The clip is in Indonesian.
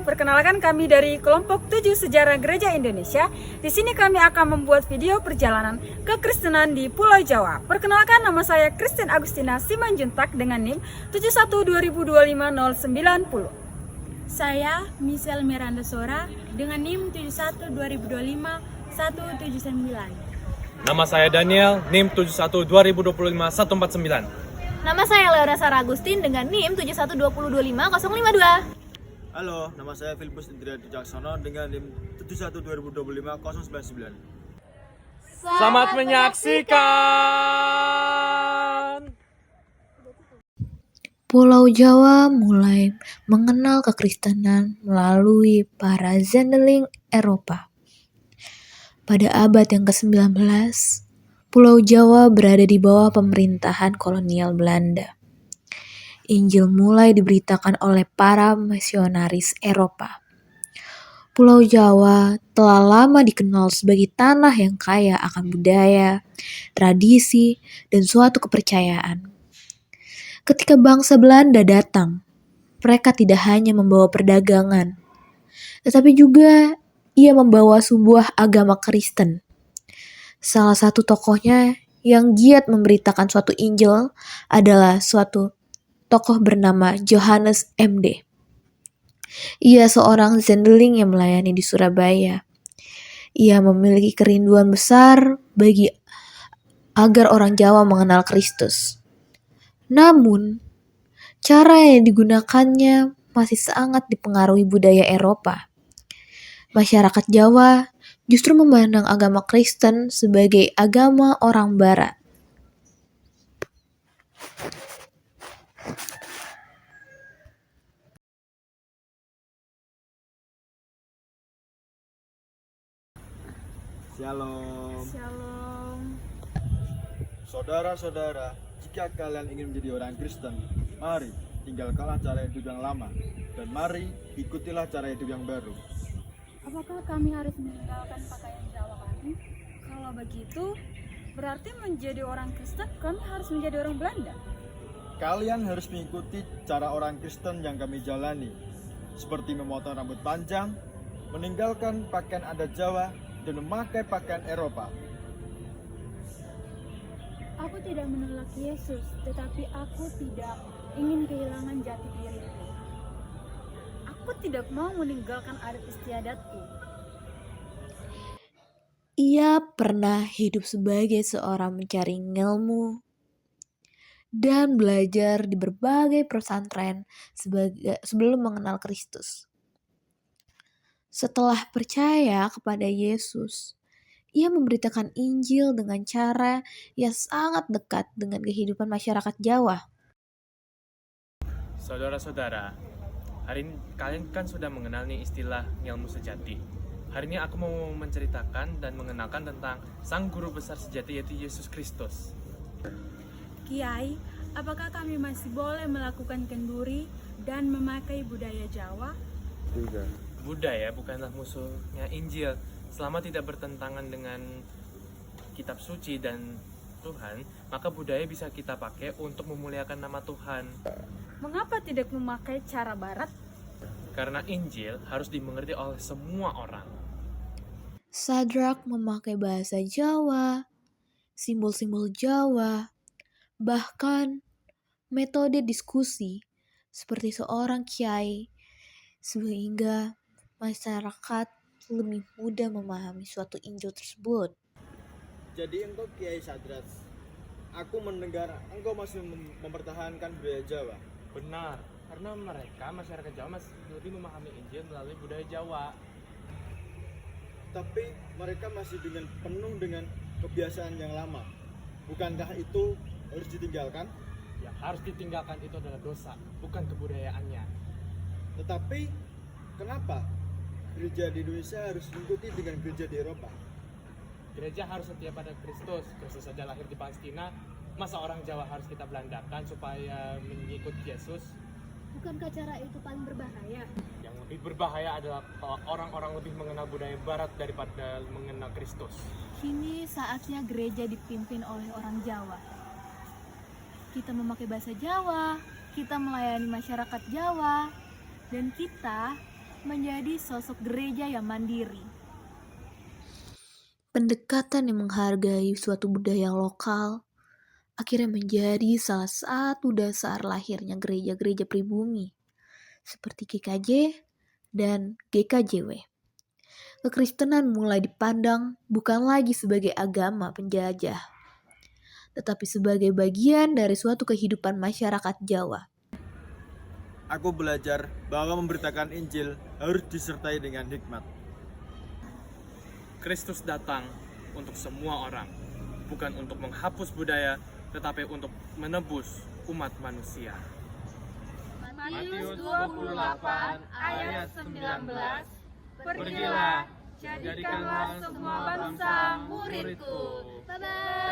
perkenalkan kami dari kelompok 7 Sejarah Gereja Indonesia. Di sini kami akan membuat video perjalanan kekristenan di Pulau Jawa. Perkenalkan, nama saya Christine Agustina Simanjuntak dengan NIM 71205090. Saya Michelle Miranda Sora dengan NIM 71205179. Nama saya Daniel, NIM 712025-149. Nama saya Leora Sara Agustin dengan NIM 712025-052. Halo, nama saya Filipus Indriadi Caksono dengan NIM 712025-099. Selamat menyaksikan! Pulau Jawa mulai mengenal kekristenan melalui para zendeling Eropa. Pada abad yang ke-19, Pulau Jawa berada di bawah pemerintahan kolonial Belanda. Injil mulai diberitakan oleh para misionaris Eropa. Pulau Jawa telah lama dikenal sebagai tanah yang kaya akan budaya, tradisi, dan suatu kepercayaan. Ketika bangsa Belanda datang, mereka tidak hanya membawa perdagangan, tetapi juga ia membawa sebuah agama Kristen. Salah satu tokohnya yang giat memberitakan suatu Injil adalah suatu tokoh bernama Johannes MD. Ia seorang zendeling yang melayani di Surabaya. Ia memiliki kerinduan besar agar orang Jawa mengenal Kristus. Namun, cara yang digunakannya masih sangat dipengaruhi budaya Eropa. Masyarakat Jawa justru memandang agama Kristen sebagai agama orang Barat. Shalom. Saudara-saudara, jika kalian ingin menjadi orang Kristen, mari tinggalkanlah cara hidup yang lama dan mari ikutilah cara hidup yang baru. Apakah kami harus meninggalkan pakaian Jawa kami? Kalau begitu, berarti menjadi orang Kristen kami harus menjadi orang Belanda. Kalian harus mengikuti cara orang Kristen yang kami jalani, seperti memotong rambut panjang, meninggalkan pakaian adat Jawa, dan memakai pakaian Eropa. Aku tidak menolak Yesus, tetapi aku tidak ingin kehilangan jati diriku. Aku tidak mau meninggalkan adat istiadatku. Ia pernah hidup sebagai seorang mencari ilmu dan belajar di berbagai pesantren sebelum mengenal Kristus. Setelah percaya kepada Yesus, ia memberitakan Injil dengan cara yang sangat dekat dengan kehidupan masyarakat Jawa. Saudara-saudara, hari ini kalian kan sudah mengenal nih istilah ilmu sejati. Hari ini aku mau menceritakan dan mengenalkan tentang Sang Guru Besar Sejati, yaitu Yesus Kristus. Kiai, apakah kami masih boleh melakukan kenduri dan memakai budaya Jawa? Budaya bukanlah musuhnya Injil. Selama tidak bertentangan dengan kitab suci dan Tuhan, maka budaya bisa kita pakai untuk memuliakan nama Tuhan. Mengapa tidak memakai cara Barat? Karena Injil harus dimengerti oleh semua orang. Sadrak memakai bahasa Jawa, simbol-simbol Jawa, bahkan metode diskusi seperti seorang kiai, sehingga masyarakat lebih mudah memahami suatu Injil tersebut. Jadi engkau Kiai Sadras, aku mendengar engkau masih mempertahankan budaya Jawa. Benar, karena mereka masyarakat Jawa masih lebih memahami Injil melalui budaya Jawa. Tapi mereka masih penuh dengan kebiasaan yang lama. Bukankah itu harus ditinggalkan? Yang harus ditinggalkan itu adalah dosa, bukan kebudayaannya. Tetapi kenapa gereja di Indonesia harus mengikuti dengan gereja di Eropa? Gereja harus setia pada Kristus. Kristus saja lahir di Palestina. Masa orang Jawa harus kita belandakan supaya mengikuti Yesus? Bukankah cara itu paling berbahaya? Yang lebih berbahaya adalah kalau orang-orang lebih mengenal budaya Barat daripada mengenal Kristus. Kini saatnya gereja dipimpin oleh orang Jawa. Kita memakai bahasa Jawa, kita melayani masyarakat Jawa, dan kita menjadi sosok gereja yang mandiri. Pendekatan yang menghargai suatu budaya lokal akhirnya menjadi salah satu dasar lahirnya gereja-gereja pribumi seperti GKJ dan GKJW. Kekristenan mulai dipandang bukan lagi sebagai agama penjajah, tetapi sebagai bagian dari suatu kehidupan masyarakat Jawa. Aku belajar bahwa memberitakan Injil harus disertai dengan hikmat. Kristus datang untuk semua orang, bukan untuk menghapus budaya, tetapi untuk menebus umat manusia. Matius 28 ayat 19. Pergilah, jadikanlah semua bangsa muridku. Bye-bye.